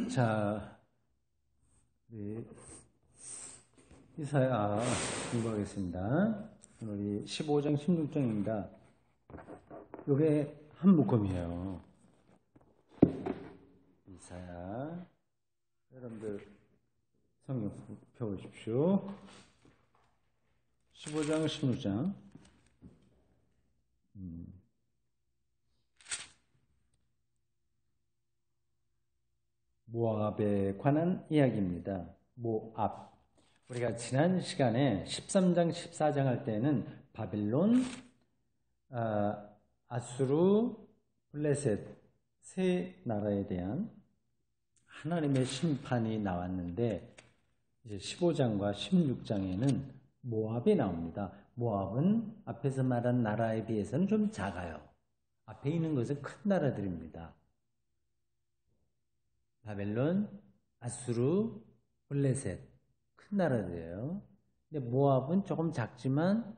자, 우리 이사야 공부하겠습니다. 오늘이 15장, 16장입니다. 이게 한 묶음이에요. 이사야. 여러분들 성경 펴보십시오. 15장, 16장. 모압에 관한 이야기입니다. 모압. 우리가 지난 시간에 13장, 14장 할 때는 바빌론, 아수르, 블레셋 세 나라에 대한 하나님의 심판이 나왔는데 이제 15장과 16장에는 모압이 나옵니다. 모압은 앞에서 말한 나라에 비해서는 좀 작아요. 앞에 있는 것은 큰 나라들입니다. 바벨론, 아수르, 블레셋 큰 나라들이에요. 근데 모압은 조금 작지만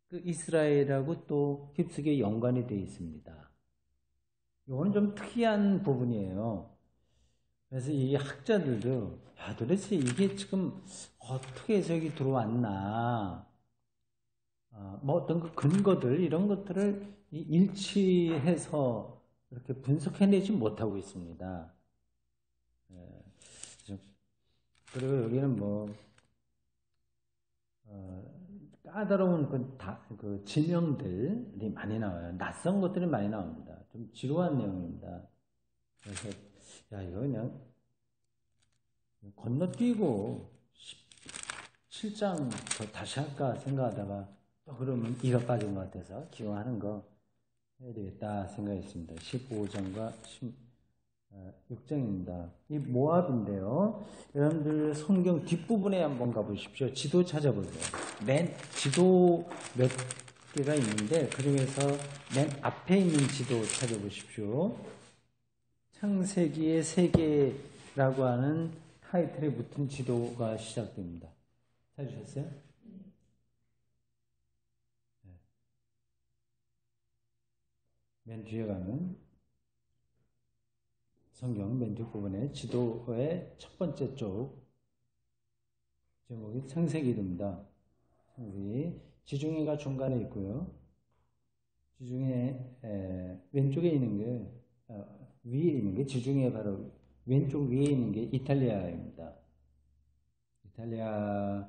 그 이스라엘하고 또 깊숙이 연관이 되어 있습니다. 이건 좀 특이한 부분이에요. 그래서 이 학자들도 도대체 이게 지금 어떻게 저기 들어왔나, 뭐 어떤 그 근거들 이런 것들을 일치해서 이렇게 분석해내지 못하고 있습니다. 그리고 여기는 뭐 까다로운 그 지명들이 많이 나와요. 낯선 것들이 많이 나옵니다. 좀 지루한 내용입니다. 그래서 이거 그냥 건너뛰고 17장 더 다시 할까 생각하다가 또 그러면 이가 빠진 것 같아서 기왕하는 거 해야 되겠다 생각했습니다. 15장과 16장입니다. 이 모압인데요. 여러분들 성경 뒷부분에 한번 가보십시오. 지도 찾아보세요. 지도 몇 개가 있는데 그 중에서 맨 앞에 있는 지도 찾아보십시오. 창세기의 세계라고 하는 타이틀에 붙은 지도가 시작됩니다. 찾으셨어요? 네. 맨 뒤에 가면 성경 맨 뒷부분에 지도의 첫 번째 쪽 제목이 창세기입니다. 창세기. 지중해가 중간에 있고요. 지중해 왼쪽에 있는 게 위에 있는 게 지중해 바로 왼쪽 위에 있는 게 이탈리아입니다. 이탈리아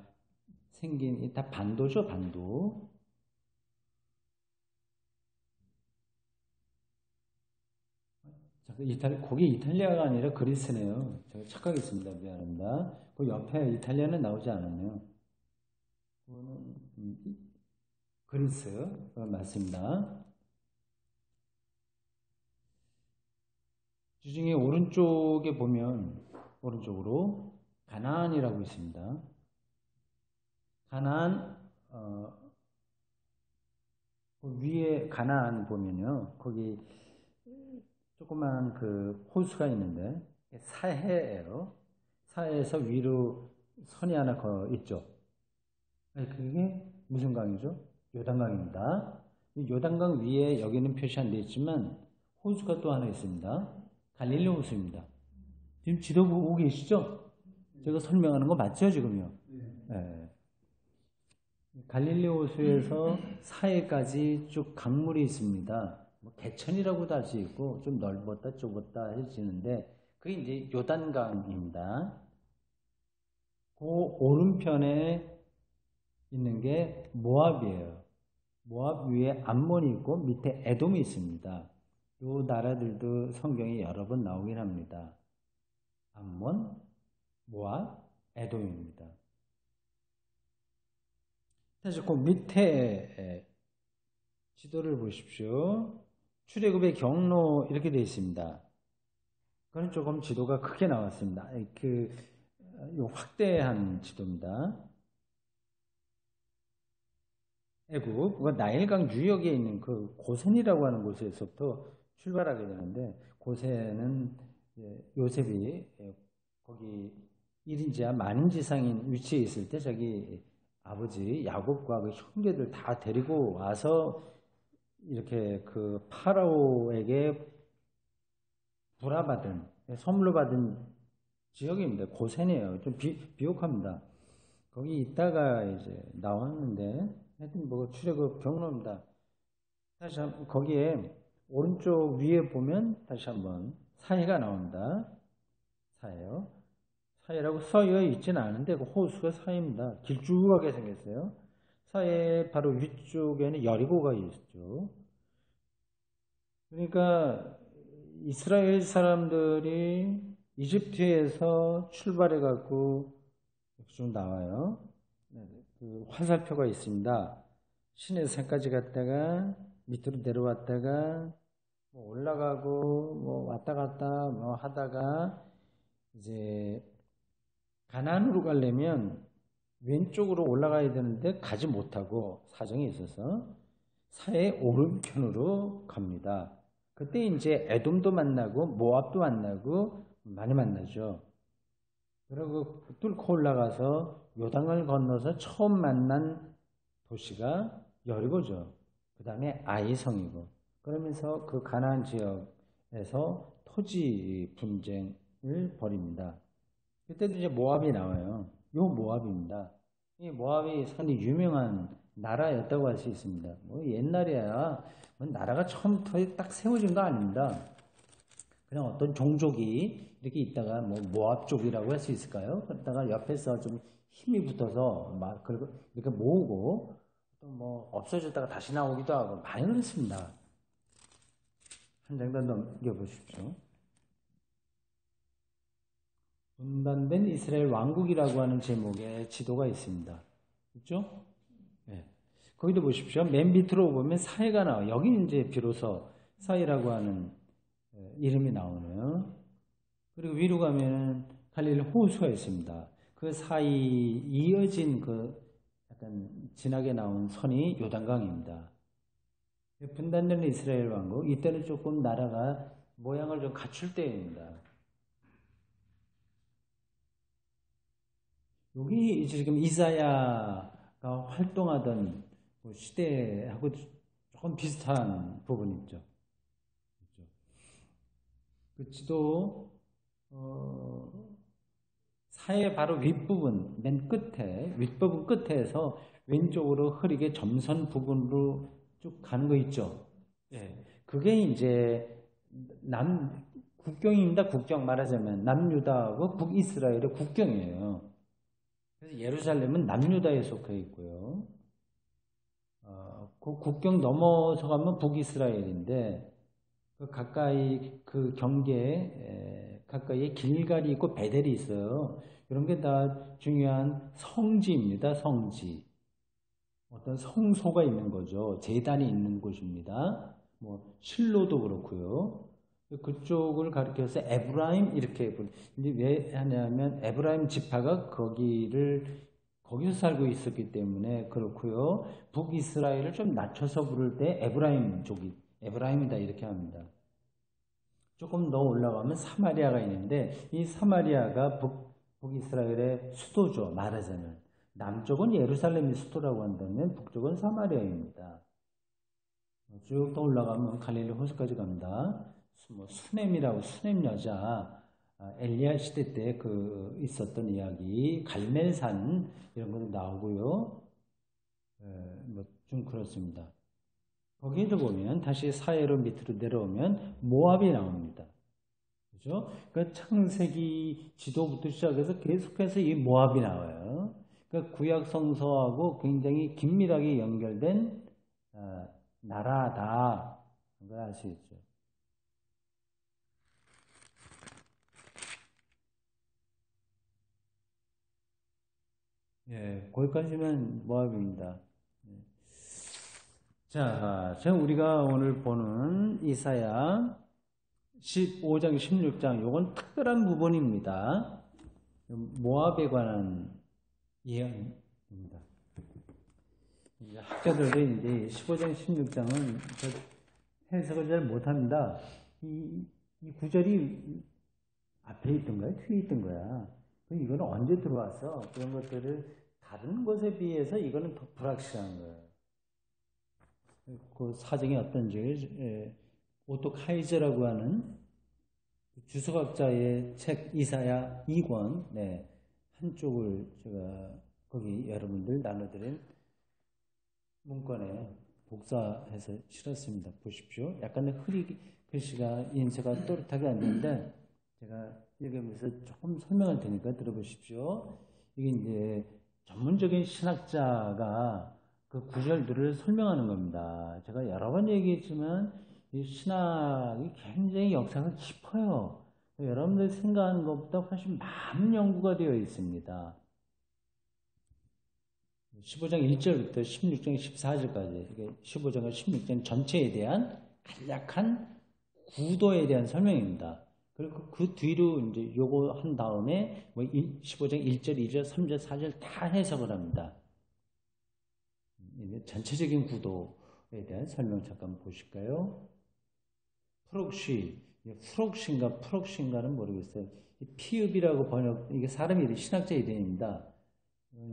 생긴 다 반도죠, 반도. 거기 이탈리아가 아니라 그리스네요. 제가 착각했습니다. 미안합니다. 그 옆에 이탈리아는 나오지 않았네요. 그거는 그리스 맞습니다. 지중해 오른쪽에 보면 오른쪽으로 가나안이라고 있습니다. 가나안 그 위에 가나안 보면요. 거기 조그만 그 호수가 있는데 사해예요. 사해에서 위로 선이 하나 있죠. 그게 무슨 강이죠? 요단강입니다. 이 요단강 위에 여기는 표시 안 되어 있지만 호수가 또 하나 있습니다. 갈릴리 호수입니다. 지금 지도 보고 계시죠? 제가 설명하는 거 맞죠, 지금요? 네. 갈릴리 호수에서 사해까지 쭉 강물이 있습니다. 뭐 개천이라고도 할 수 있고 좀 넓었다 좁았다 해지는데 그게 이제 요단강입니다. 그 오른편에 있는 게 모압이에요. 모압 위에 암몬이 있고 밑에 에돔이 있습니다. 이 나라들도 성경에 여러 번 나오긴 합니다. 암몬, 모압, 에돔입니다. 다시 그 밑에 지도를 보십시오. 출애굽의 경로 이렇게 되어 있습니다. 그건 조금 지도가 크게 나왔습니다. 확대한 지도입니다. 애굽, 그건 나일강 유역에 있는 그 고센이라고 하는 곳에서부터 출발하게 되는데, 고센은 요셉이 거기 1인지하 만인지상인 위치에 있을 때 자기 아버지 야곱과 그 형제들 다 데리고 와서 이렇게 그 파라오에게 불화받은, 선물로 받은 지역입니다. 고센이에요. 좀 비옥합니다. 거기 있다가 이제 나왔는데, 하여튼 뭐 출애굽 경로입니다. 다시 한번 거기에 오른쪽 위에 보면 다시 한번 사해가 나온다. 사해요. 사해라고 써여 있지는 않은데 그 호수가 사해입니다. 길쭉하게 생겼어요. 사해 바로 위쪽에는 여리고가 있죠. 그러니까 이스라엘 사람들이 이집트에서 출발해 갖고 이렇게 좀 나와요. 그 화살표가 있습니다. 시내산까지 갔다가 밑으로 내려왔다가 뭐 올라가고 뭐 왔다 갔다 뭐 하다가 이제 가나안으로 가려면 왼쪽으로 올라가야 되는데 가지 못하고 사정이 있어서 사해 오른편으로 갑니다. 그때 이제 에돔도 만나고 모압도 만나고 많이 만나죠. 그리고 뚫고 올라가서 요단강을 건너서 처음 만난 도시가 여리고죠. 그 다음에 아이성이고 그러면서 그 가나안 지역에서 토지 분쟁을 벌입니다. 그때도 이제 모압이 나와요. 요 모압입니다. 이 모압이 상당히 유명한 나라였다고 할 수 있습니다. 뭐 옛날에야 뭐 나라가 처음부터 딱 세워진 거 아닙니다. 그냥 어떤 종족이 이렇게 있다가 뭐 모압족이라고 할 수 있을까요? 그러다가 옆에서 좀 힘이 붙어서 막 이렇게 모으고 또 뭐 없어졌다가 다시 나오기도 하고 많이 그렇습니다. 한 장 더 넘겨보십시오. 분단된 이스라엘 왕국이라고 하는 제목의 지도가 있습니다. 그렇죠? 네. 거기도 보십시오. 맨 밑으로 보면 사해가 나와요. 여기 이제 비로소 사해라고 하는 이름이 나오네요. 그리고 위로 가면 갈릴리 호수가 있습니다. 그 사이 이어진 그 약간 진하게 나온 선이 요단강입니다. 분단된 이스라엘 왕국, 이때는 조금 나라가 모양을 좀 갖출 때입니다. 여기 이제 지금 이사야가 활동하던 시대하고 조금 비슷한 부분이 있죠. 그 지도 사해 바로 윗부분, 맨 끝에, 윗부분 끝에서 왼쪽으로 흐리게 점선 부근으로 쭉 가는 거 있죠. 예. 그게 이제 국경입니다. 국경 말하자면 남유다하고 북이스라엘의 국경이에요. 그래서 예루살렘은 남유다에 속해 있고요. 그 국경 넘어서 가면 북이스라엘인데 그 가까이 그 경계에 가까이에 길갈이 있고 베델이 있어요. 이런 게 다 중요한 성지입니다. 성지. 어떤 성소가 있는 거죠. 제단이 있는 곳입니다. 뭐 실로도 그렇고요. 그쪽을 가리켜서 에브라임 이렇게 근데 왜 하냐면 에브라임 지파가 거기서 살고 있었기 때문에 그렇고요. 북이스라엘을 좀 낮춰서 부를 때 에브라임이다 이렇게 합니다. 조금 더 올라가면 사마리아가 있는데 이 사마리아가 북이스라엘의 수도죠. 말하자면 남쪽은 예루살렘이 수도라고 한다면 북쪽은 사마리아입니다. 쭉 더 올라가면 갈릴리 호수까지 갑니다. 뭐 수넴 여자 엘리야 시대 때 있었던 이야기, 갈멜산 이런 것도 나오고요. 뭐 좀 그렇습니다. 거기에도 보면 다시 사해로 밑으로 내려오면 모압이 나옵니다. 그죠? 그 창세기 지도부터 시작해서 계속해서 이 모압이 나와요. 그 구약 성서하고 굉장히 긴밀하게 연결된 나라다. 그걸 알 수 있죠. 예, 거기까지면 모압입니다. 자, 우리가 오늘 보는 이사야 15장, 16장, 요건 특별한 부분입니다. 모압에 관한 이야기입니다. 학자들도 이제 15장, 16장은 해석을 잘 못합니다. 이 구절이 앞에 있던 거야? 뒤에 있던 거야? 이거는 언제 들어와서 그런 것들을 다른 것에 비해서 이거는 더 불확실한 거예요. 그 사정이 어떤지 오토 카이저라고 하는 주석학자의 책 이사야 2권, 네, 한쪽을 제가 거기 여러분들 나눠드린 문건에 복사해서 실었습니다. 보십시오. 약간의 글씨가 인쇄가 또렷하게 안 되는데 제가 읽으면서 조금 설명할 테니까 들어보십시오. 이게 이제 전문적인 신학자가 그 구절들을 설명하는 겁니다. 제가 여러 번 얘기했지만 이 신학이 굉장히 역사가 깊어요. 여러분들 생각하는 것보다 훨씬 많은 연구가 되어 있습니다. 15장 1절부터 16장 14절까지 15장과 16장 전체에 대한 간략한 구도에 대한 설명입니다. 그리고 그 뒤로 이제 요거 한 다음에 15장 1절, 2절, 3절, 4절 다 해석을 합니다. 전체적인 구도에 대한 설명 잠깐 보실까요? 프록신가는 모르겠어요. 피읍이라고 번역, 이게 사람 이름, 신학자 이름입니다.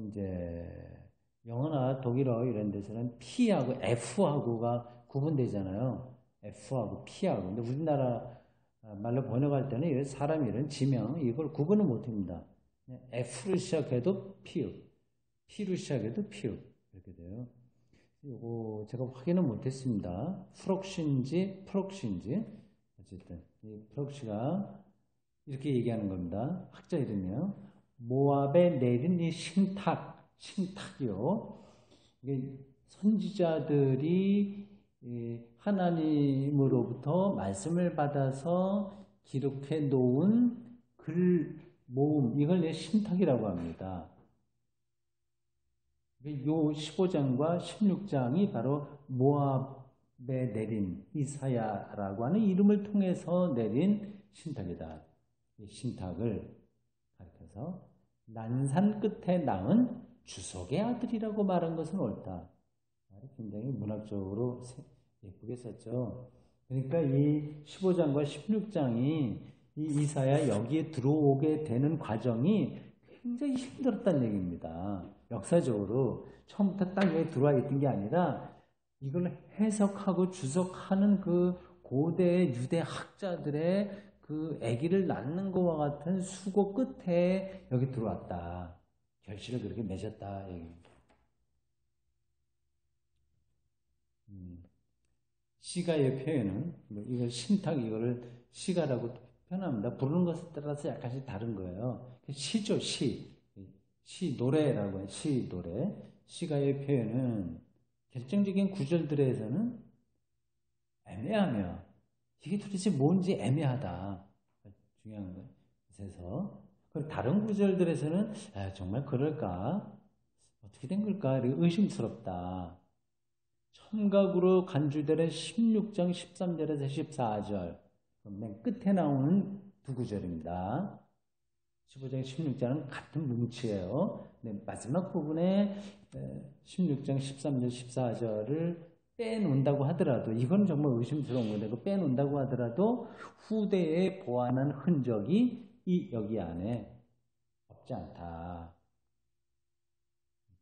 이제 영어나 독일어 이런 데서는 P하고 F하고가 구분되잖아요. F하고 P하고. 근데 우리나라 말로 번역할 때는 사람 이름, 지명, 이걸 구분을 못 합니다. F로 시작해도 피읍, P로 시작해도 피읍. 이렇게 돼요. 이거 제가 확인을 못 했습니다. 프록신지, 어쨌든, 이 프록시가 이렇게 얘기하는 겁니다. 학자 이름이요. 모압에 내린 이 신탁이요. 이게 선지자들이 하나님으로부터 말씀을 받아서 기록해 놓은 글 모음, 이걸 신탁이라고 합니다. 요 15장과 16장이 바로 모압에 내린 이사야라고 하는 이름을 통해서 내린 신탁이다. 이 신탁을 가르쳐서 난산 끝에 낳은 주석의 아들이라고 말한 것은 옳다. 굉장히 문학적으로 예쁘게 썼죠. 그러니까 이 15장과 16장이 이 이사야 여기에 들어오게 되는 과정이 굉장히 힘들었다는 얘기입니다. 역사적으로 처음부터 딱 여기 들어와 있던 게 아니라 이걸 해석하고 주석하는 그 고대 유대 학자들의 그 아기를 낳는 것과 같은 수고 끝에 여기 들어왔다. 결실을 그렇게 맺었다. 얘기입니다. 시가의 표현은 이걸 신탁 이거를 시가라고 표현합니다. 부르는 것에 따라서 약간씩 다른 거예요. 시죠, 시. 시 노래라고 해요. 시 노래. 시가의 표현은 결정적인 구절들에서는 애매하며 이게 도대체 뭔지 애매하다. 중요한 것에서 다른 구절들에서는 정말 그럴까? 어떻게 된 걸까? 의심스럽다. 첨각으로 간주되는 16장 13절에서 14절 맨 끝에 나오는 두 구절입니다. 15장 16장은 같은 뭉치예요. 마지막 부분에 16장 13절 14절을 빼놓는다고 하더라도 이건 정말 의심스러운 건데 그 빼놓는다고 하더라도 후대에 보완한 흔적이 여기 안에 없지 않다.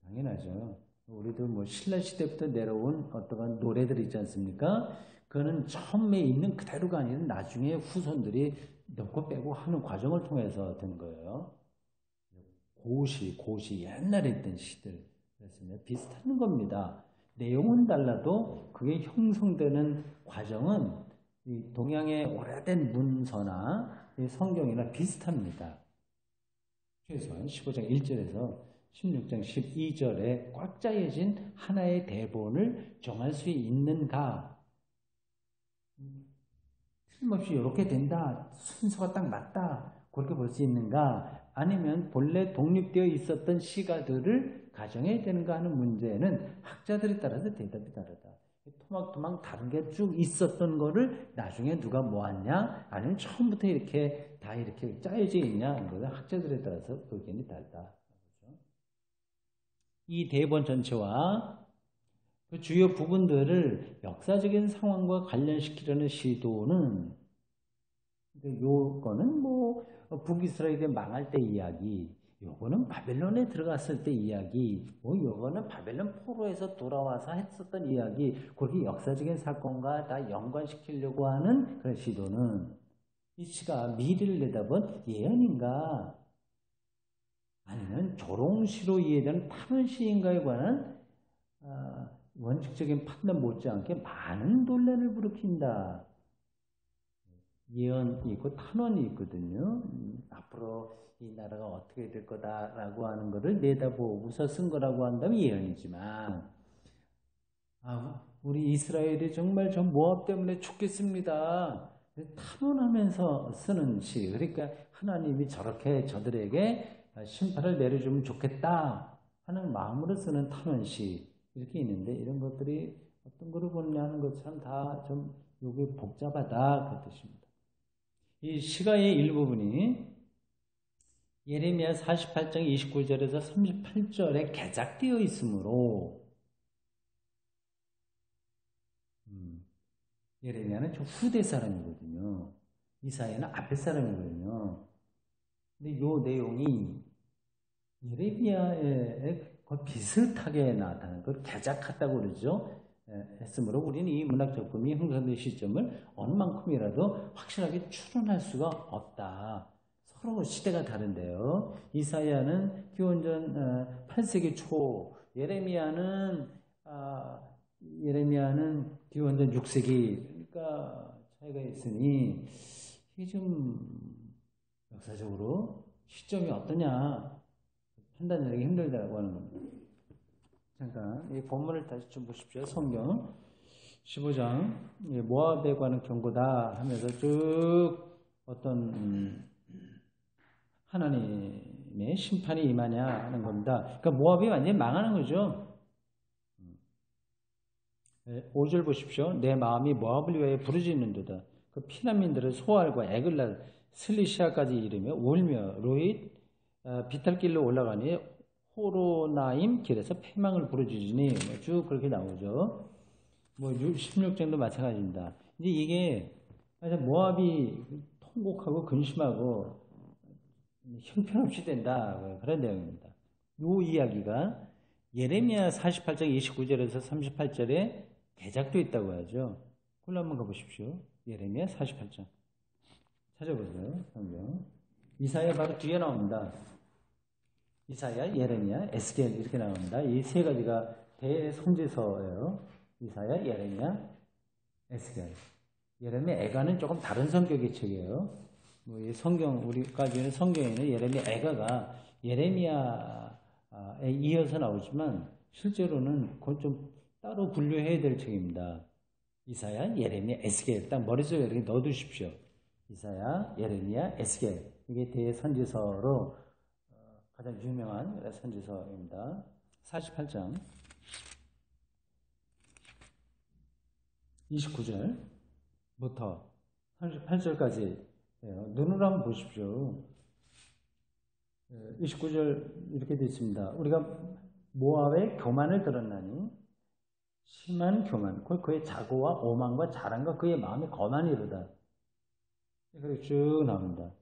당연하죠. 우리도 뭐 신라시대부터 내려온 어떠한 노래들 있지 않습니까? 그거는 처음에 있는 그대로가 아니라 나중에 후손들이 넣고 빼고 하는 과정을 통해서 된 거예요. 고시 옛날에 있던 시들 그렇습니다. 비슷한 겁니다. 내용은 달라도 그게 형성되는 과정은 이 동양의 오래된 문서나 성경이나 비슷합니다. 최소한 15장 1절에서 16장 12절에 꽉 짜여진 하나의 대본을 정할 수 있는가? 틀림없이 이렇게 된다. 순서가 딱 맞다. 그렇게 볼 수 있는가? 아니면 본래 독립되어 있었던 시가들을 가정해야 되는가 하는 문제는 학자들에 따라서 대답이 다르다. 토막토막 다른 게 쭉 있었던 거를 나중에 누가 모았냐? 아니면 처음부터 이렇게 다 이렇게 짜여져 있냐? 이거는 학자들에 따라서 의견이 다르다. 이 대본 전체와 그 주요 부분들을 역사적인 상황과 관련시키려는 시도는 요거는 뭐 북이스라엘이 망할 때 이야기, 요거는 바벨론에 들어갔을 때 이야기, 뭐 요거는 바벨론 포로에서 돌아와서 했었던 이야기, 그렇게 역사적인 사건과 다 연관시키려고 하는 그런 시도는 이 시가 미래를 내다본 예언인가 아니면 조롱시로 이해되는 탄원시인가에 관한 원칙적인 판단 못지않게 많은 논란을 불러킨다. 예언이 있고 탄원이 있거든요. 앞으로 이 나라가 어떻게 될 거다라고 하는 것을 내다보고서 쓴 거라고 한다면 예언이지만 우리 이스라엘이 정말 저 모압 때문에 죽겠습니다. 탄원하면서 쓰는 시. 그러니까 하나님이 저렇게 저들에게 심판을 내려주면 좋겠다 하는 마음으로 쓰는 탄원시. 이렇게 있는데 이런 것들이 어떤 거로 보느냐 하는 것처럼 다 좀 요게 복잡하다 그 뜻입니다. 이 시가의 일부분이 예레미야 48장 29절에서 38절에 개작되어 있으므로 예레미야는 좀 후대 사람이거든요. 이사야는 앞에 사람이거든요. 근데 요 내용이 예레미야에 비슷하게 나타나는 걸 개작했다고 그러죠. 했으므로 우리는 이 문학 작품이 형성된 시점을 어느 만큼이라도 확실하게 추론할 수가 없다. 서로 시대가 다른데요. 이사야는 기원전 8세기 초, 예레미야는 기원전 6세기, 그러니까 차이가 있으니 이게 좀 역사적으로 시점이 어떠냐 판단하기 힘들다고 하는 겁니다. 잠깐 이 본문을 다시 좀 보십시오. 성경 15장 모압에 관한 경고다 하면서 쭉 어떤 하나님의 심판이 임하냐 하는 겁니다. 그러니까 모압이 완전히 망하는 거죠. 5절 보십시오. 내 마음이 모압을 위하여 부르짖는도다. 그 피난민들을 소알과 에글랄 슬리시아까지 이르며 울며 로잇 비탈길로 올라가니 호로나임 길에서 패망을 부르짖으니 쭉 그렇게 나오죠. 16장도 마찬가지입니다. 이제 이게 모압이 통곡하고 근심하고 형편없이 된다 그런 내용입니다. 이 이야기가 예레미야 48장 29절에서 38절에 개작도 있다고 하죠. 그걸로 한번 가보십시오. 예레미야 48장 찾아보세요. 성경 이사야 바로 뒤에 나옵니다. 이사야, 예레미야, 에스겔 이렇게 나옵니다. 이 세 가지가 대선지서예요. 이사야, 예레미야, 에스겔. 예레미야, 에가는 조금 다른 성격의 책이에요. 이 성경 우리까지는 성경에는 예레미야, 에가가 예레미야에 이어서 나오지만 실제로는 그건 좀 따로 분류해야 될 책입니다. 이사야, 예레미야, 에스겔 딱 머릿속에 이렇게 넣어두십시오. 이사야, 예레미야, 에스겔 이게 대선지서로 가장 유명한 선지서입니다. 48장 29절부터 38절까지 눈으로 한번 보십시오. 29절 이렇게 되어 있습니다. 우리가 모압의 교만을 들었나니 심한 교만, 그의 자고와 오만과 자랑과 그의 마음이 거만이로다. 그리고 쭉 나옵니다.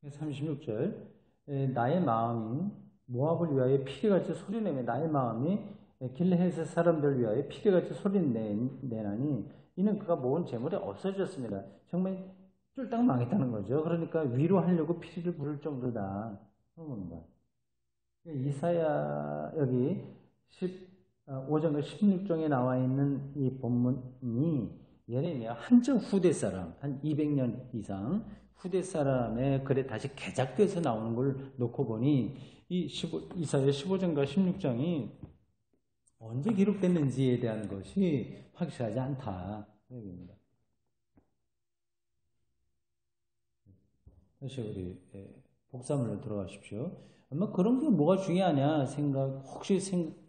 36절 나의 마음이 모압을 위하여 피리같이 소리내며 나의 마음이 길르앗 사람들을 위하여 피리같이 소리내나니 이는 그가 모은 재물이 없어졌습니다. 정말 쫄딱 망했다는 거죠. 그러니까 위로하려고 피리를 부를 정도다. 그런 겁니다. 이사야 여기 15장과 16장에 나와 있는 이 본문이 예레미야 한참 후대 사람, 한 200년 이상 후대 사람의 글에 다시 개작돼서 나오는 걸 놓고 보니 이사야 15장과 16장이 언제 기록됐는지에 대한 것이 확실하지 않다. 얘기입니다. 다시 우리 복사물로 들어가십시오. 아마 그런 게 뭐가 중요하냐 혹시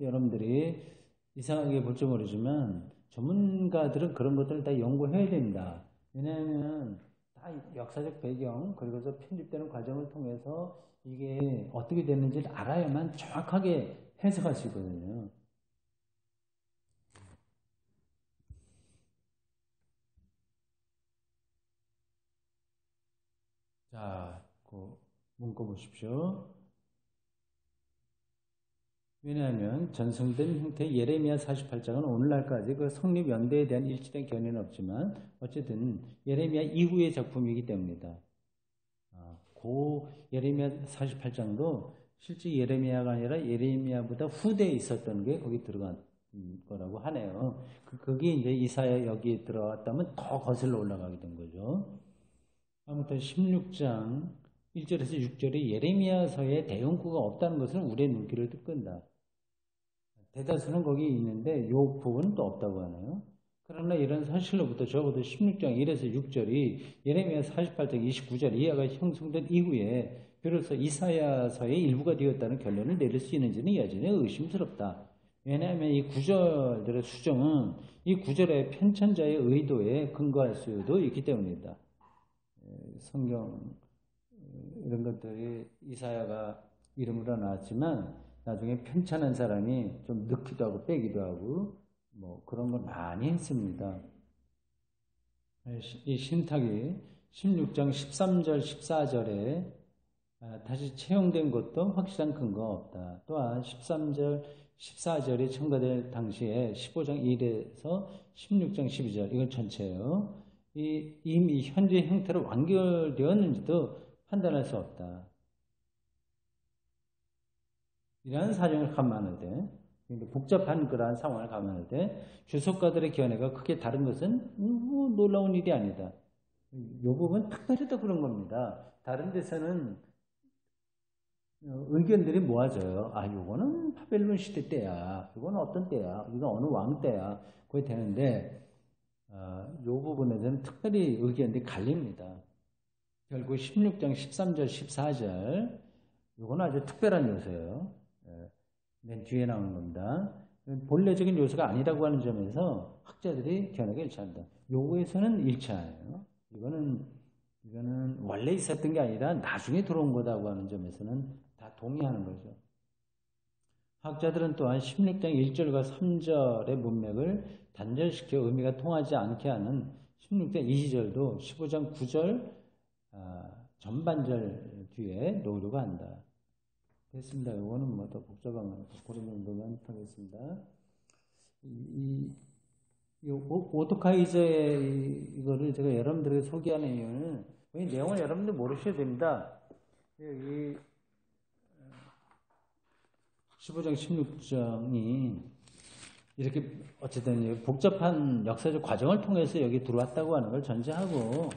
여러분들이 이상하게 볼지 모르지만 전문가들은 그런 것들을 다 연구해야 됩니다. 왜냐하면 다 역사적 배경 그리고서 편집되는 과정을 통해서 이게 어떻게 됐는지를 알아야만 정확하게 해석할 수 있거든요. 자, 그 문구 보십시오. 왜냐하면 전승된 형태의 예레미야 48장은 오늘날까지 그 성립 연대에 대한 일치된 견해는 없지만 어쨌든 예레미야 이후의 작품이기 때문이다. 고 예레미야 48장도 실제 예레미야가 아니라 예레미야보다 후대에 있었던 게 거기 들어간 거라고 하네요. 거기 이제 이사야 여기에 들어갔다면 더 거슬러 올라가게 된 거죠. 아무튼 16장 1절에서 6절에 예레미야서에 대응구가 없다는 것은 우리의 눈길을 끈다. 대다수는 거기 있는데 요 부분은 또 없다고 하네요. 그러나 이런 사실로부터 적어도 16장 1에서 6절이 예레미야 48장 29절 이하가 형성된 이후에 비로소 이사야서의 일부가 되었다는 결론을 내릴 수 있는지는 여전히 의심스럽다. 왜냐하면 이 구절들의 수정은 이 구절의 편찬자의 의도에 근거할 수도 있기 때문이다. 성경 이런 것들이 이사야가 이름으로 나왔지만 나중에 편찬한 사람이 좀 넣기도 하고 빼기도 하고 뭐 그런 걸 많이 했습니다. 이 신탁이 16장 13절 14절에 다시 채용된 것도 확실한 근거가 없다. 또한 13절 14절이 첨가될 당시에 15장 1에서 16장 12절 이건 전체예요. 이미 현재 형태로 완결되었는지도 판단할 수 없다. 이러한 사정을 감안할 때, 복잡한 그러한 상황을 감안할 때 주석가들의 견해가 크게 다른 것은 놀라운 일이 아니다. 이 부분 특별히 더 그런 겁니다. 다른 데서는 의견들이 모아져요. 요거는 바벨론 시대 때야. 이건 어떤 때야. 이건 어느 왕 때야. 그게 되는데 이 부분에서는 특별히 의견들이 갈립니다. 결국 16장 13절 14절 이건 아주 특별한 요소예요. 맨 뒤에 나오는 겁니다. 본래적인 요소가 아니라고 하는 점에서 학자들이 견해가 일치한다. 요거에서는 일치해요. 이거는 원래 있었던 게 아니라 나중에 들어온 거다고 하는 점에서는 다 동의하는 거죠. 학자들은 또한 16장 1절과 3절의 문맥을 단절시켜 의미가 통하지 않게 하는 16장 2절도 15장 9절 전반절 뒤에 놓으려고 한다. 됐습니다. 이거는 뭐 더 복잡한 거 그런 정도만 하겠습니다. 오토카이저의 이거를 제가 여러분들에게 소개하는 이유는 이 내용을 여러분들 모르셔야 됩니다. 이 15장 16장이 이렇게 어쨌든 복잡한 역사적 과정을 통해서 여기 들어왔다고 하는 걸 전제하고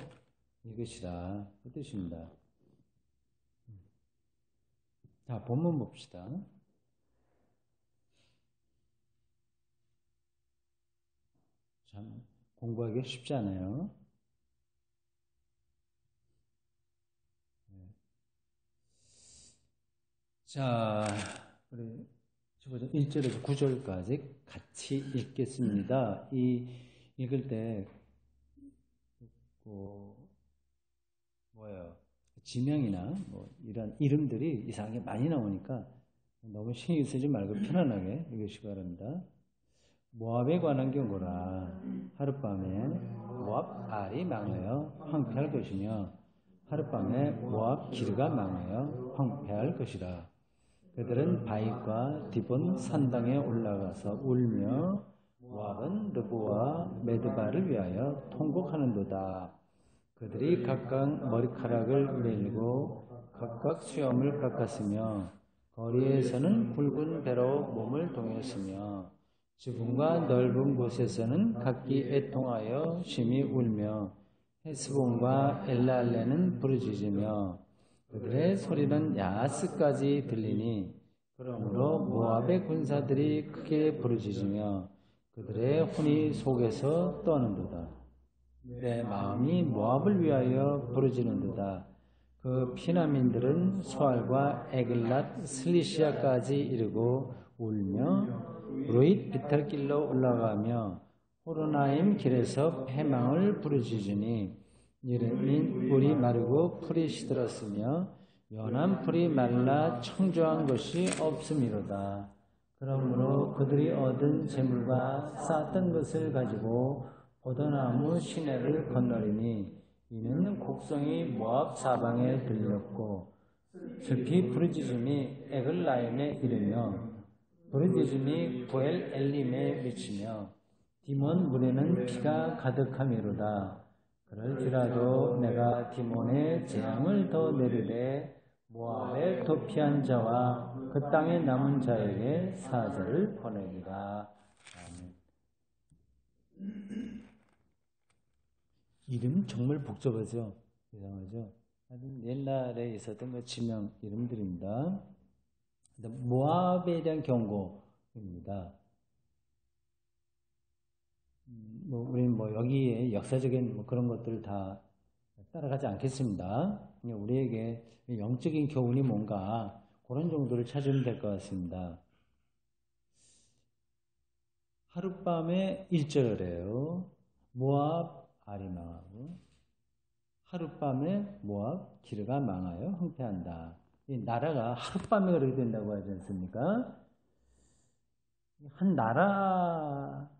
이것이라 그 뜻입니다. 자, 본문 봅시다. 참 공부하기 쉽지 않아요. 자, 우리 15절 1절에서 9절까지 같이 읽겠습니다. 읽을 때 뭐예요? 지명이나 뭐 이런 이름들이 이상하게 많이 나오니까 너무 신경 쓰지 말고 편안하게 읽으시기 바랍니다. 모압에 관한 경고라. 하룻밤에 모압 알이 망하여 황폐할 것이며 하룻밤에 모압 기르가 망하여 황폐할 것이라. 그들은 바윗과 디본 산당에 올라가서 울며 모압은 르보와 메드바를 위하여 통곡하는도다. 그들이 각각 머리카락을 밀고 각각 수염을 깎았으며 거리에서는 굵은 배로 몸을 동였으며 지붕과 넓은 곳에서는 각기 애통하여 심히 울며 헤스본과 엘랄레는 부르짖으며 그들의 소리는 야스까지 들리니 그러므로 모압의 군사들이 크게 부르짖으며 그들의 혼이 속에서 떠는도다. 내 마음이 모압을 위하여 부르짖는도다. 그 피난민들은 소알과 에글랏 슬리시아까지 이르고 울며 브로잇 비탈길로 올라가며 호로나임 길에서 패망을 부르짖으니 이르민 꿀이 마르고 풀이 시들었으며 연한 풀이 말라 청조한 것이 없음이로다. 그러므로 그들이 얻은 재물과 쌓았던 것을 가지고 포도나무 시내를 건너리니 이는 곡성이 모압 사방에 들렸고 슬피 부르짖음이 에글라임에 이르며 부르짖음이 부엘 엘림에 미치며 디몬 물에는 피가 가득함이로다. 그럴지라도 내가 디몬의 재앙을 더 내리되 모압에 도피한 자와 그 땅에 남은 자에게 사자를 보내리라. 아멘. 이름 정말 복잡하죠? 이상하죠? 옛날에 있었던 그 지명 이름들입니다. 모압에 대한 경고입니다. 우리는 여기에 역사적인 그런 것들을 다 따라가지 않겠습니다. 우리에게 영적인 교훈이 뭔가 그런 정도를 찾으면 될 것 같습니다. 하룻밤에 1절이에요. 모압 알이 망하고 하룻밤에 모압 기르가 망하여 흥패한다. 이 나라가 하룻밤에 그렇게 된다고 하지 않습니까? 한 나라가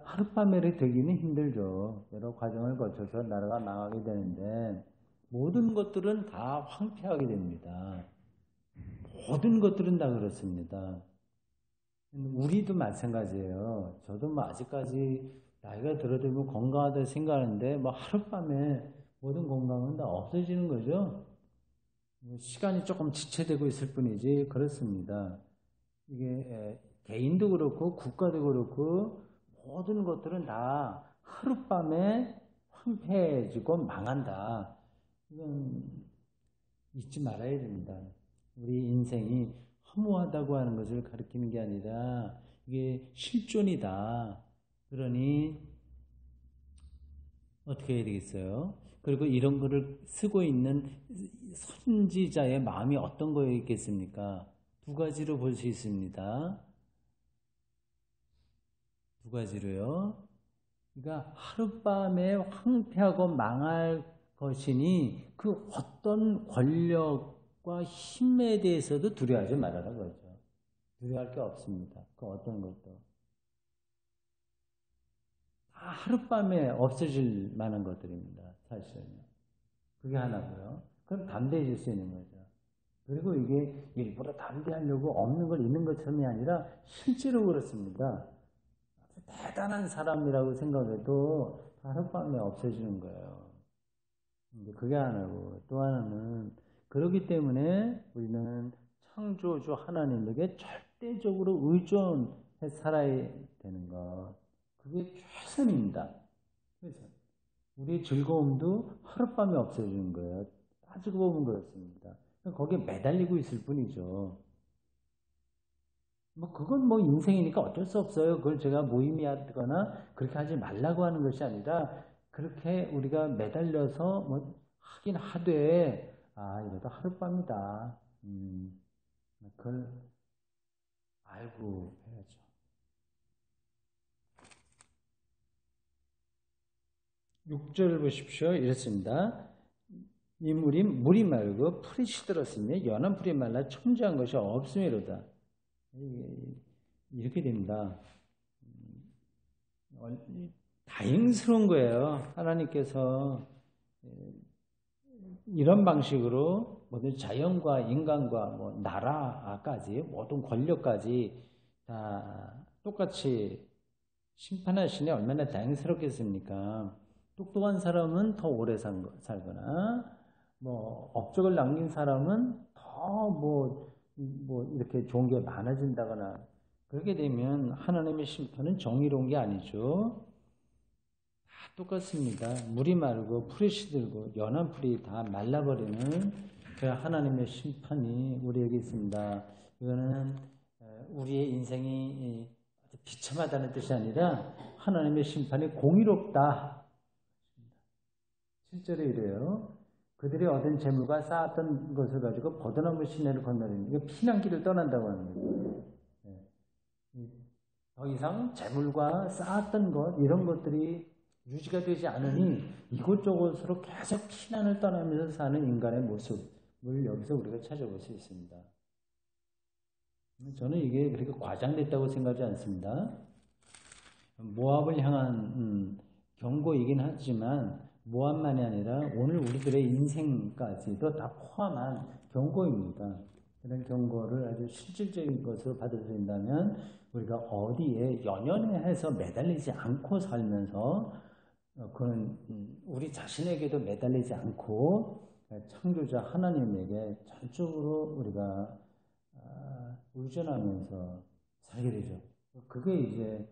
하룻밤에 되기는 힘들죠. 여러 과정을 거쳐서 나라가 망하게 되는데 모든 것들은 다 황폐하게 됩니다. 모든 것들은 다 그렇습니다. 우리도 마찬가지예요. 저도 아직까지 나이가 들어도 건강하다 생각하는데 하룻밤에 모든 건강은 다 없어지는 거죠. 시간이 조금 지체되고 있을 뿐이지 그렇습니다. 이게 개인도 그렇고 국가도 그렇고 모든 것들은 다 하룻밤에 황폐해지고 망한다. 이건 잊지 말아야 됩니다. 우리 인생이 허무하다고 하는 것을 가리키는 게 아니라 이게 실존이다. 그러니 어떻게 해야 되겠어요? 그리고 이런 거를 쓰고 있는 선지자의 마음이 어떤 거였겠습니까? 두 가지로 볼 수 있습니다. 두 가지로요. 그러니까 하룻밤에 황폐하고 망할 것이니 그 어떤 권력과 힘에 대해서도 두려워하지 말아라 그러죠. 두려워할 게 없습니다. 그 어떤 것도. 다 하룻밤에 없어질 만한 것들입니다. 사실은요. 그게 하나고요. 그럼 담대해질 수 있는 거죠. 그리고 이게 일부러 담대하려고 없는 걸 있는 것처럼이 아니라 실제로 그렇습니다. 대단한 사람이라고 생각해도 하룻밤에 없어지는 거예요. 그게 하나고 또 하나는 그렇기 때문에 우리는 창조주 하나님에게 절대적으로 의존해 살아야 되는 것. 그게 최선입니다. 그래서 우리의 즐거움도 하룻밤에 없어지는 거예요. 따지고 보면 그렇습니다. 거기에 매달리고 있을 뿐이죠. 그건 인생이니까 어쩔 수 없어요. 그걸 제가 무의미하거나 그렇게 하지 말라고 하는 것이 아니라 그렇게 우리가 매달려서 하긴 하되 이러다 하룻밤이다. 그걸 알고 해야죠. 6절 보십시오. 이렇습니다. 이 물이 말고 풀이 시들었으며 연한 풀이 말라 청정한 것이 없음이로다. 이렇게 됩니다. 다행스러운 거예요. 하나님께서 이런 방식으로 모든 자연과 인간과 나라까지 모든 권력까지 다 똑같이 심판하시니 얼마나 다행스럽겠습니까? 똑똑한 사람은 더 오래 살거나 업적을 남긴 사람은 더 이렇게 좋은 게 많아진다거나 그렇게 되면 하나님의 심판은 정의로운 게 아니죠. 다 똑같습니다. 물이 마르고 풀이 시들고 연한 풀이 다 말라버리는 그 하나님의 심판이 우리에게 있습니다. 이거는 우리의 인생이 비참하다는 뜻이 아니라 하나님의 심판이 공의롭다. 실제로 이래요. 그들이 얻은 재물과 쌓았던 것을 가지고 버드나무 시내를 건너는 이거 피난길을 떠난다고 하는 거예요. 더 이상 재물과 쌓았던 것 이런 것들이 유지가 되지 않으니 이곳저곳으로 계속 피난을 떠나면서 사는 인간의 모습을 여기서 우리가 찾아볼 수 있습니다. 저는 이게 그렇게 과장됐다고 생각하지 않습니다. 모압을 향한 경고이긴 하지만 모압만이 아니라 오늘 우리들의 인생까지도 다 포함한 경고입니다. 이런 경고를 아주 실질적인 것으로 받아들인다면 우리가 어디에 연연해서 매달리지 않고 살면서 그건 우리 자신에게도 매달리지 않고 창조자 하나님에게 전적으로 우리가 의존하면서 살게 되죠. 그게 이제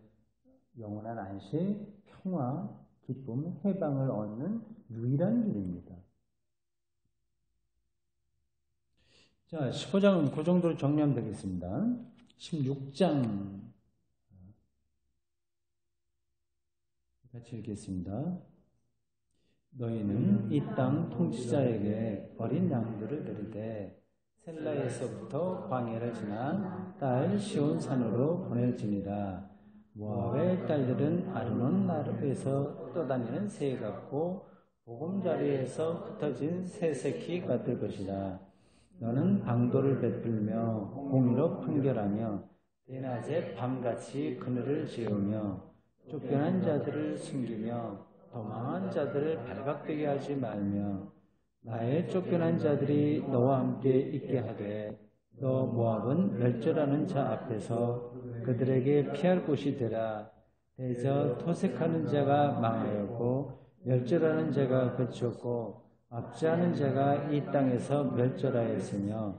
영원한 안식, 평화, 기쁨, 해방을 얻는 유일한 길입니다. 자, 15장은 그 정도로 정리하면 되겠습니다. 16장 같이 읽겠습니다. 너희는 이 땅 통치자에게 어린 양들을 드리되 셀라에서부터 광야를 지나 딸 시온산으로 보낼지니라. 모압의 딸들은 아르논 나루에서 떠다니는 새 같고 보금자리에서 흩어진 새 새끼 같을 것이다. 너는 방도를 베풀며 공의로 판결하며 대낮에 밤같이 그늘을 지으며 쫓겨난 자들을 숨기며 도망한 자들을 발각되게 하지 말며 나의 쫓겨난 자들이 너와 함께 있게 하되 너 모압은 멸절하는 자 앞에서 그들에게 피할 곳이 되라. 대저 토색하는 자가 망하였고 멸절하는 자가 그쳤고 압제하는 자가 이 땅에서 멸절하였으며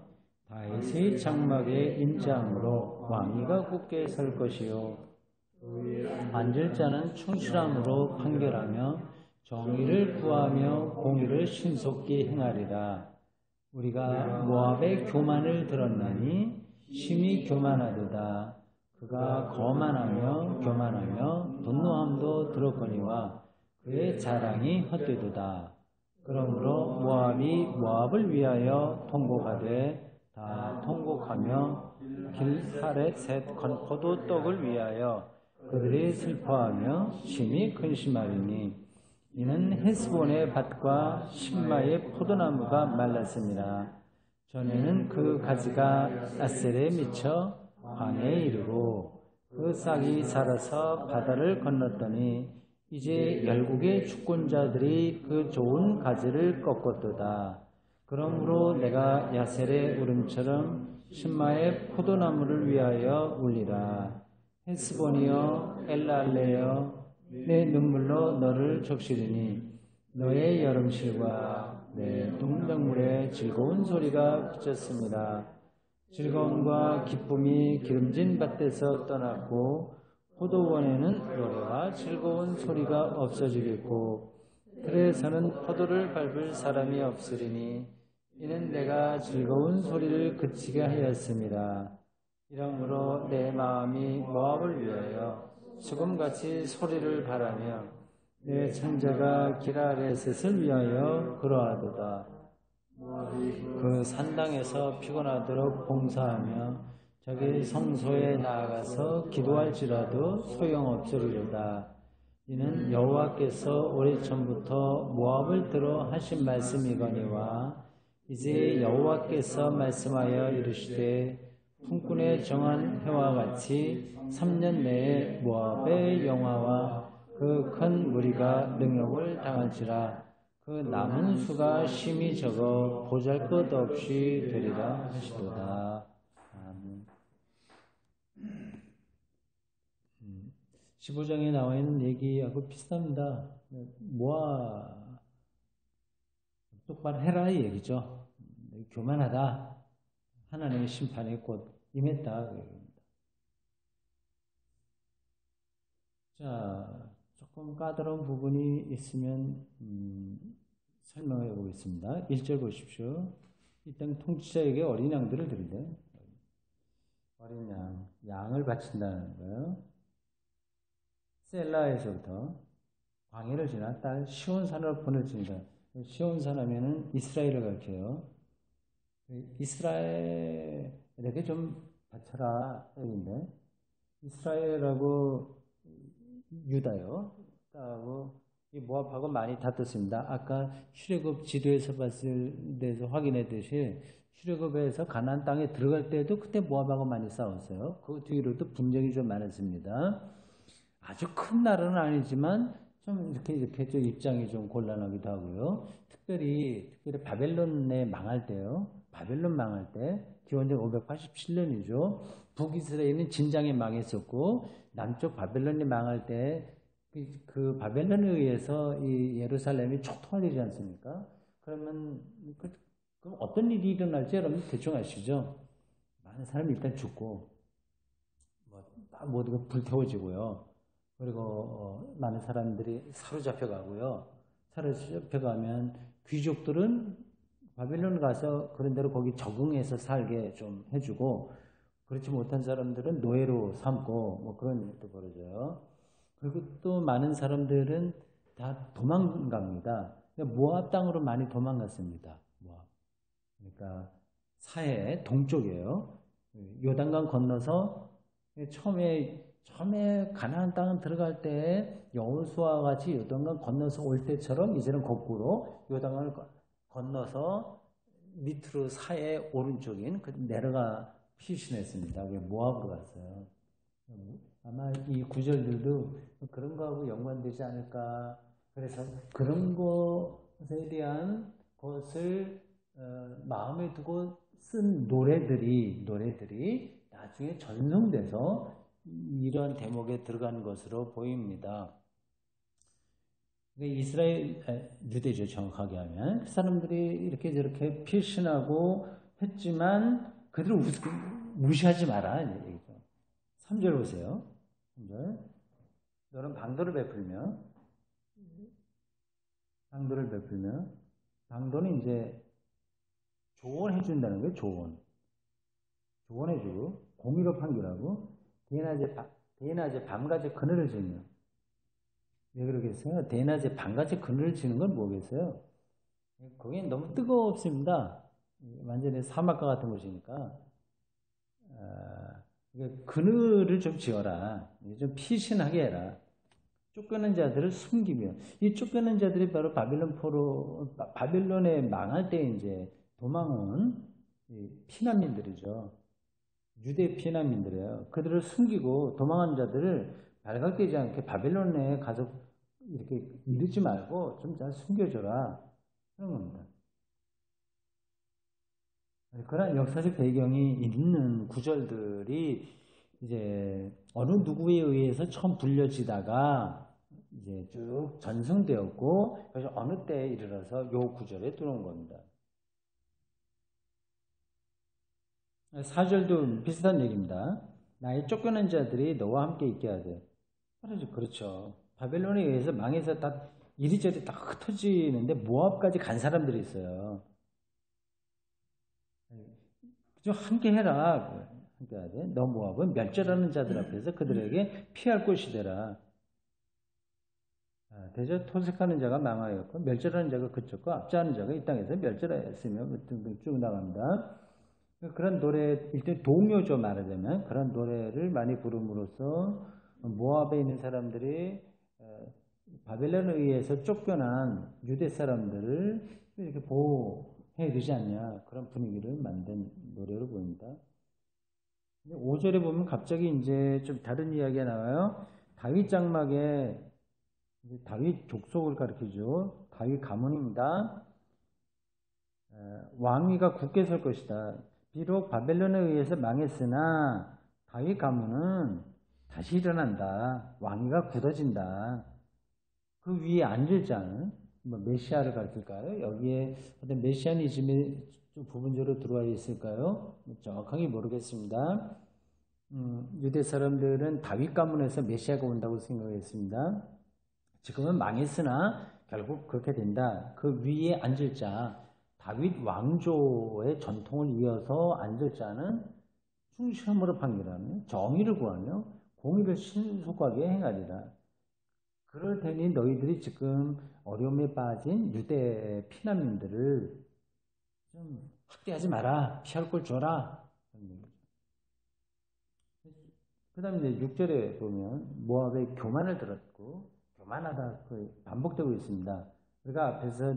다윗의 장막에 인자함으로 왕위가 굳게 설 것이요 앉을 자는 충실함으로 판결하며 정의를 구하며 공의를 신속히 행하리라. 우리가 모압의 교만을 들었나니 심히 교만하도다. 그가 거만하며 교만하며 분노함도 들었거니와 그의 자랑이 헛되도다. 그러므로 모압이 모압을 위하여 통곡하되 다 통곡하며 길하렛 건포도 떡을 위하여 그들이 슬퍼하며 심히 근심하리니 이는 헤스본의 밭과 신마의 포도나무가 말랐습니다. 전에는 그 가지가 아셀에 미쳐 광야에 이르고 그 싹이 자라서 바다를 건넜더니 이제 열국의 주권자들이 그 좋은 가지를 꺾었도다. 그러므로 내가 야셀의 울음처럼 신마의 포도나무를 위하여 울리라. 헤스본이여 엘랄레여 내 눈물로 너를 적시리니 너의 여름실과 내 동백물에 즐거운 소리가 그쳤습니다. 즐거움과 기쁨이 기름진 밭에서 떠났고 포도원에는 노래와 즐거운 소리가 없어지겠고 틀에서는 포도를 밟을 사람이 없으리니 이는 내가 즐거운 소리를 그치게 하였습니다. 이러므로 내 마음이 모압을 위하여 수금같이 소리를 바라며 내 창자가 기라레셋을 위하여 그러하도다. 그 산당에서 피곤하도록 봉사하며 자기 성소에 나아가서 기도할지라도 소용없으리로다. 이는 여호와께서 오래전부터 모압을 들어 하신 말씀이거니와 이제 여호와께서 말씀하여 이르시되 품꾼의 정한 해와 같이 3년 내에 모압의 영화와 그 큰 무리가 능욕을 당할지라. 그 남은 수가 심히 적어 보잘것없이 되리라 하시도다. 아멘. 15장에 나와 있는 얘기하고 비슷합니다. 모압 똑바로 해라 이 얘기죠. 교만하다. 하나님의 심판이 곧 임했다. 그 얘기입니다. 자, 조금 까다로운 부분이 있으면 설명해 보겠습니다. 1절 보십시오. 이 땅 통치자에게 어린 양들을 드리되 어린 양을 바친다는 거예요. 셀라에서부터 광야를 지나 딸 시온산으로 보내집니다. 시온산 하면은 이스라엘을 가리켜요. 이스라엘에게 좀 바쳐라 얘기인데 이스라엘하고 유다요. 하고 이 모압하고 많이 다퉜습니다. 아까 출애굽 지도에서 봤을 때에서 확인했듯이 출애굽에서 가나안 땅에 들어갈 때도 그때 모압하고 많이 싸웠어요. 그 뒤로도 분쟁이 좀 많았습니다. 아주 큰 나라는 아니지만 좀 이렇게 좀 입장이 좀 곤란하기도 하고요. 특별히 바벨론에 망할 때요. 바벨론 망할 때 기원전 587년이죠. 북이스라엘은 진장에 망했었고 남쪽 바벨론이 망할 때 그 바벨론에 의해서 이 예루살렘이 초토화되지 않습니까? 그러면 그럼 어떤 일이 일어날지 여러분 대충 아시죠? 많은 사람이 일단 죽고 모두가 불태워지고요. 그리고 많은 사람들이 사로잡혀 가고요. 사로잡혀 가면 귀족들은 바빌론 가서 그런 대로 거기 적응해서 살게 좀 해주고, 그렇지 못한 사람들은 노예로 삼고 뭐 그런 일도 벌어져요. 그리고 또 많은 사람들은 다 도망갑니다. 모압 땅으로 많이 도망갔습니다. 모압. 그러니까 사해 동쪽이에요. 요단강 건너서 처음에 가나안 땅 들어갈 때 여호수아와 같이 요단강 건너서 올 때처럼 이제는 거꾸로 요단강을 건너서 밑으로 사해 오른쪽인 내려가 피신했습니다. 모압으로 갔어요. 아마 이 구절들도 그런 거하고 연관되지 않을까. 그래서 그런 것에 대한 것을 마음에 두고 쓴 노래들이 나중에 전송돼서 이런 대목에 들어간 것으로 보입니다. 유대죠, 정확하게 하면. 그 사람들이 이렇게 저렇게 피신하고 했지만 그들을 무시하지 마라. 3절 보세요. 3절. 너는 방도를 베풀며, 방도는 이제 조언해준다는 거예요, 조언해주고, 공의로 판결하고, 대낮에 밤낮에 그늘을 지며. 왜 그러겠어요? 대낮에 밤낮에 그늘을 지는 건 뭐겠어요? 거기는 너무 뜨겁습니다. 완전히 사막과 같은 곳이니까. 그늘을 좀 지어라. 좀 피신하게 해라. 쫓겨난 자들을 숨기며, 이 쫓겨난 자들이 바로 바빌론에 망할 때 이제 도망은 피난민들이죠. 유대 피난민들이에요. 그들을 숨기고 도망한 자들을 발각되지 않게 바빌론에 가서 이렇게 이르지 말고 좀 잘 숨겨줘라. 그런 겁니다. 그런 역사적 배경이 있는 구절들이 이제 어느 누구에 의해서 처음 불려지다가 이제 쭉 전승되었고, 그래서 어느 때에 이르러서 요 구절에 들어온 겁니다. 4절도 비슷한 얘기입니다. 나의 쫓겨난 자들이 너와 함께 있게 하되. 그렇죠. 바벨론에 의해서 망해서 다 이리저리 다 흩어지는데 모압까지 간 사람들이 있어요. 좀 함께 해라. 함께 하되. 너 모압은 멸절하는 자들 앞에서 그들에게 피할 곳이 되라. 대저 토색하는 자가 망하였고 멸절하는 자가 그쳤고 압제하는 자가 이 땅에서 멸절하였으며 등등 쭉 나갑니다. 그런 노래, 일단 동요죠, 말하자면. 그런 노래를 많이 부름으로써 모압에 있는 사람들이 바벨론에 의해서 쫓겨난 유대 사람들을 이렇게 보호해야 되지 않냐, 그런 분위기를 만든 노래로 보입니다. 5절에 보면 갑자기 이제 좀 다른 이야기가 나와요. 다윗 장막에, 다윗 족속을 가리키죠. 다윗 가문입니다. 왕위가 굳게 설 것이다. 비록 바벨론에 의해서 망했으나 다윗 가문은 다시 일어난다. 왕위가 굳어진다. 그 위에 앉을 자는 메시아를 가르칠까요? 여기에 어떤 메시아니즘이 좀 부분적으로 들어와 있을까요? 정확하게 모르겠습니다. 유대 사람들은 다윗 가문에서 메시아가 온다고 생각했습니다. 지금은 망했으나 결국 그렇게 된다. 그 위에 앉을 자, 다윗 왕조의 전통을 이어서 앉을 자는 충실함으로 판결하며 정의를 구하며 공의를 신속하게 행하리라. 그럴 테니 너희들이 지금 어려움에 빠진 유대 피난민들을 좀 학대하지 마라. 피할 걸 줘라. 그 다음에 이제 6절에 보면 모압의 교만을 들었고, 교만하다 반복되고 있습니다. 우리가 앞에서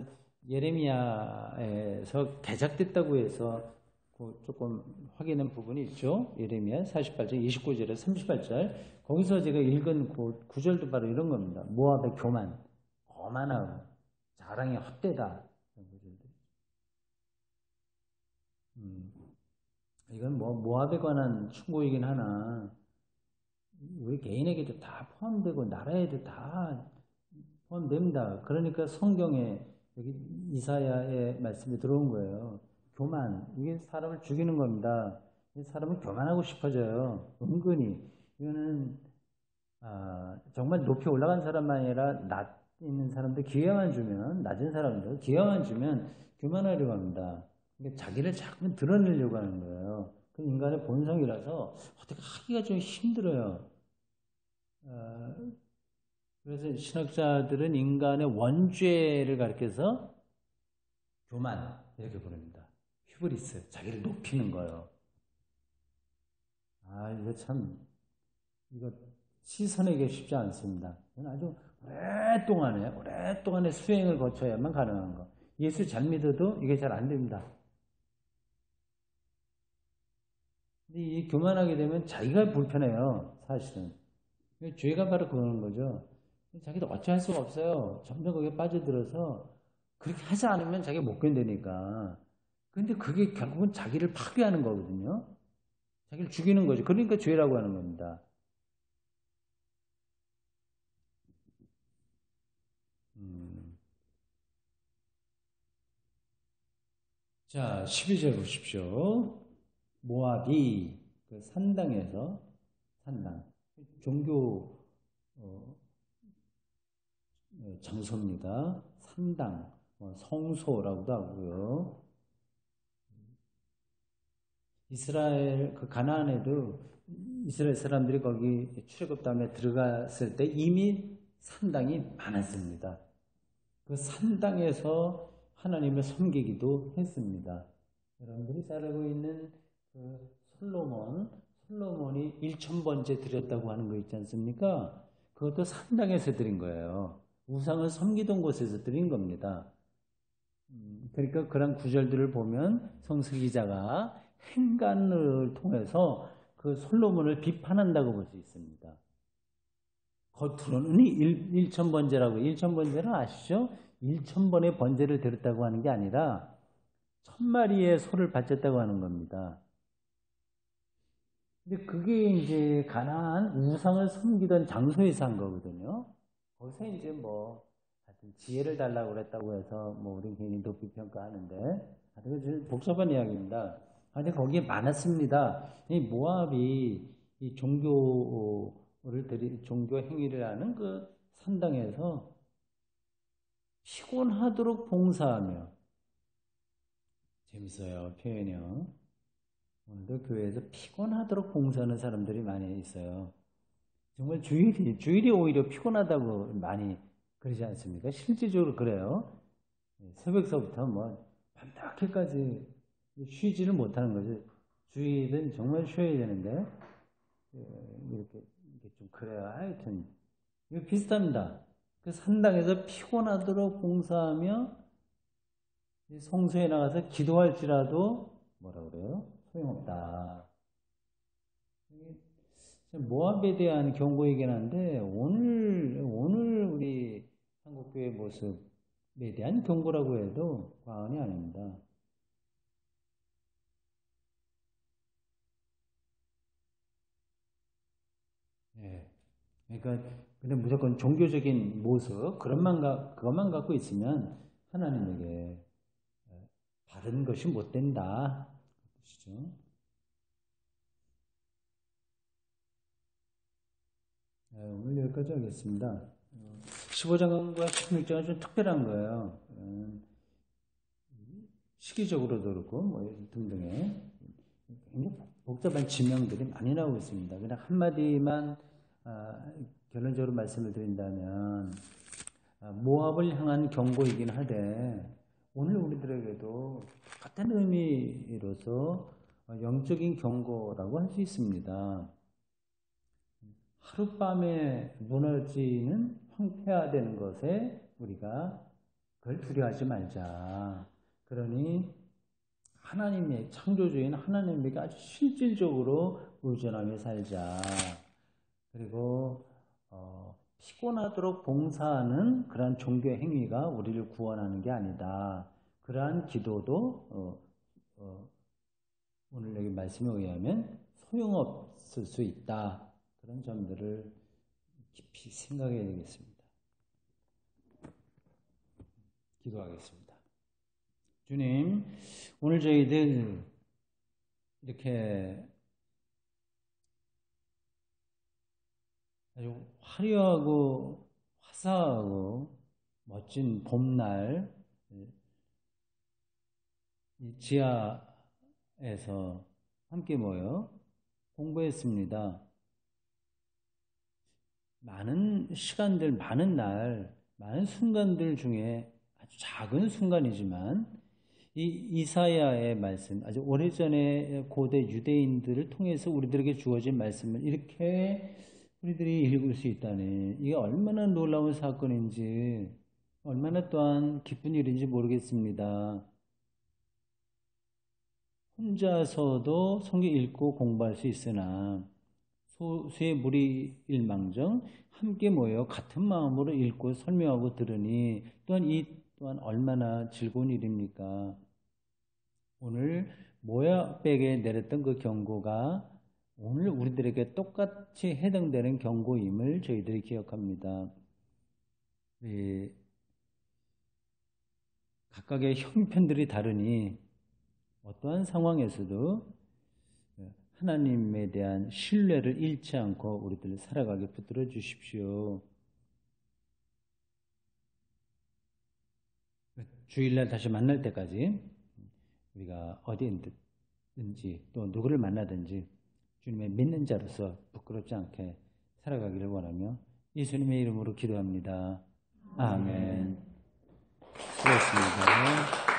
예레미야에서 개작됐다고 해서 조금 확인한 부분이 있죠. 예레미야 48장 29절에서 38절. 거기서 제가 읽은 구절도 바로 이런 겁니다. 모압의 교만, 거만하고 자랑이 헛되다. 이런 구절들. 이건 모압에 관한 충고이긴 하나 우리 개인에게도 다 포함되고 나라에도 다 포함됩니다. 그러니까 성경에 여기 이사야의 말씀이 들어온 거예요. 교만, 이게 사람을 죽이는 겁니다. 사람은 교만하고 싶어져요. 은근히. 이거는 정말 높이 올라간 사람만 아니라 낮 있는 사람들 기회만 주면, 낮은 사람들 기회만 주면 교만하려고 합니다. 그러니까 자기를 자꾸 드러내려고 하는 거예요. 그 인간의 본성이라서 어떻게 하기가 좀 힘들어요. 그래서 신학자들은 인간의 원죄를 가리켜서 교만 이렇게 부릅니다. 휴브리스, 자기를 높이는 거예요. 이거 참 이거 시선하기 쉽지 않습니다. 이건 아주 오랫동안의 수행을 거쳐야만 가능한 거. 예수 잘 믿어도 이게 잘 안 됩니다. 근데 이 교만하게 되면 자기가 불편해요, 사실은. 죄가 바로 그러는 거죠. 자기도 어찌할 수가 없어요. 점점 거기에 빠져들어서 그렇게 하지 않으면 자기가 못 견디니까. 근데 그게 결국은 자기를 파괴하는 거거든요. 자기를 죽이는 거죠. 그러니까 죄라고 하는 겁니다. 자, 12절 보십시오. 모압이 그 산당에서 종교 장소입니다. 산당, 성소라고도 하고요. 이스라엘 그 가나안에도 이스라엘 사람들이 거기 출애굽 다음에 들어갔을 때 이미 산당이 많았습니다. 그 산당에서 하나님을 섬기기도 했습니다. 여러분들이 잘 알고 있는 그 솔로몬이 1000번째 드렸다고 하는 거 있지 않습니까? 그것도 산당에서 드린 거예요. 우상을 섬기던 곳에서 드린 겁니다. 그러니까 그런 구절들을 보면 성서기자가 행간을 통해서 그 솔로몬을 비판한다고 볼 수 있습니다. 겉으로는 1000번제라고 1000번제는 아시죠? 1000번의 번제를 드렸다고 하는 게 아니라 1000마리의 소를 바쳤다고 하는 겁니다. 근데 그게 이제 가나안 우상을 섬기던 장소에서 한 거거든요. 거기서 이제 하여튼 지혜를 달라고 그랬다고 해서 우리 괜히 높이 평가하는데 아주 복잡한 이야기입니다. 근데 거기에 많았습니다. 이 모압이 이 종교 행위를 하는 그 산당에서 피곤하도록 봉사하며 재밌어요, 표현이요. 오늘도 교회에서 피곤하도록 봉사하는 사람들이 많이 있어요. 정말 주일이 오히려 피곤하다고 많이 그러지 않습니까? 실질적으로 그래요. 새벽서부터 밤늦게까지 쉬지를 못하는 거죠. 주일은 정말 쉬어야 되는데 이렇게 좀 그래요. 하여튼 이거 비슷합니다. 그 산당에서 피곤하도록 봉사하며 성소에 나가서 기도할지라도 뭐라 그래요? 소용없다. 모압에 대한 경고이긴 한데 오늘 우리 한국교회 모습에 대한 경고라고 해도 과언이 아닙니다. 네. 그러니까 근데 무조건 종교적인 모습 그것만 갖고 있으면 하나님에게 바른 것이 못 된다. 그렇죠? 오늘 여기까지 하겠습니다. 15장과 16장은 좀 특별한 거예요. 시기적으로도 그렇고 등등의 굉장히 복잡한 지명들이 많이 나오고 있습니다. 그냥 한마디만 결론적으로 말씀을 드린다면 모압을 향한 경고이긴 하되 오늘 우리들에게도 같은 의미로서 영적인 경고라고 할 수 있습니다. 하룻밤에 무너지는 황폐화되는 것에 우리가 그걸 두려워하지 말자. 그러니 하나님의 창조주인 하나님에게 아주 실질적으로 의존하며 살자. 그리고 피곤하도록 봉사하는 그러한 종교 행위가 우리를 구원하는 게 아니다. 그러한 기도도 오늘 여기 말씀에 의하면 소용없을 수 있다. 그런 점들을 깊이 생각해야 되겠습니다. 기도하겠습니다. 주님, 오늘 저희들 이렇게 아주 화려하고 화사하고 멋진 봄날 이 지하에서 함께 모여 공부했습니다. 많은 시간들, 많은 날, 많은 순간들 중에 아주 작은 순간이지만 이 이사야의 말씀, 아주 오래전에 고대 유대인들을 통해서 우리들에게 주어진 말씀을 이렇게 우리들이 읽을 수 있다니, 이게 얼마나 놀라운 사건인지, 얼마나 또한 기쁜 일인지 모르겠습니다. 혼자서도 성경 읽고 공부할 수 있으나 소수의 무리 일망정 함께 모여 같은 마음으로 읽고 설명하고 들으니 또한 얼마나 즐거운 일입니까? 오늘 모압에게 내렸던 그 경고가 오늘 우리들에게 똑같이 해당되는 경고임을 저희들이 기억합니다. 각각의 형편들이 다르니 어떠한 상황에서도 하나님에 대한 신뢰를 잃지 않고 우리들 살아가게 붙들어 주십시오. 주일날 다시 만날 때까지 우리가 어디에 있든지 또 누구를 만나든지 주님의 믿는 자로서 부끄럽지 않게 살아가기를 원하며 예수님의 이름으로 기도합니다. 아멘. 수고하셨습니다.